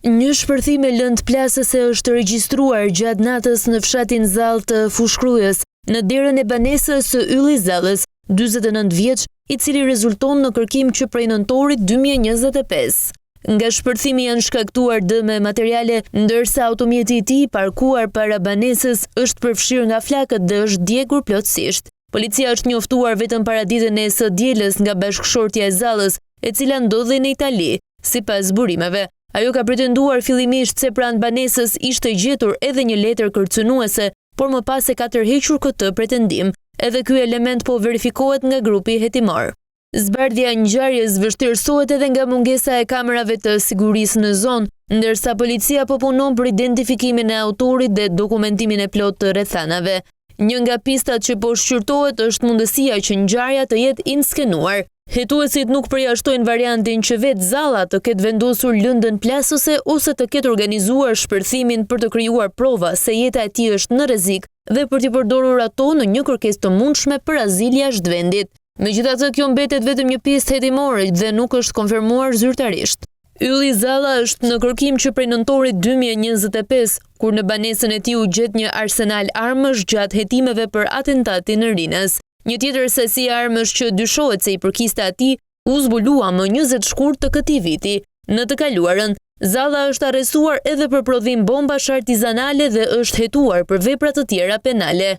Një shpërthim e lëndë plasëse është regjistruar gjatë natës në fshatin Zallë të Fushkrujës, në derën e banesës së Ylli Zallës, 49 vjeç, i cili rezulton në kërkim që prej nëntorit 2025. Nga shpërthimi janë shkaktuar dëme materiale, ndërsa automjeti i tij parkuar para banesës është përfshirë nga flakët dhe është djegur plotësisht. Policia është njoftuar vetëm para ditën e së dielës nga bashkëshortja e Zallës, e cila ndodhej në Itali. Sipas burimeve, ajo ka pretenduar fillimisht se pranë banesës ishte gjetur edhe një letër kërcënuese, por më pas e ka tërhequr këtë pretendim. Edhe ky element po verifikohet nga grupi hetimor. Zbardhja e ngjarjes vështirësohet edhe nga mungesa e kamerave të sigurisë në zonë, ndërsa policia po punon për identifikimin e autorit dhe dokumentimin e plotë të rrethanave. Një nga pistat që po shqyrtohet është mundësia që ngjarja të jetë inskenuar. Hetuesit nuk përjashtojnë variantin që vetë Zalla të ketë vendosur lëndën plasëse ose të ketë organizuar shpërthimin për të krijuar prova se jeta e tij është në rrezik dhe për t'i përdorur ato në një kërkesë të mundshme për azil jashtë vendit. Megjithatë, kjo mbetet vetëm një pjesë hetimore dhe nuk është konfirmuar zyrtarisht. Ylli Zalla është në kërkim që prej nëntorit 2025, kur në banesën e tij u gjet një arsenal armësh gjatë hetimeve për atentatin në Rinas. Një tjetër sasi armësh që dyshohet se i përkiste atij u zbulua më 20 shkurt të këtij viti. Në të kaluarën, Zalla është arrestuar edhe për prodhim bombash artizanale dhe është hetuar për vepra të tjera penale.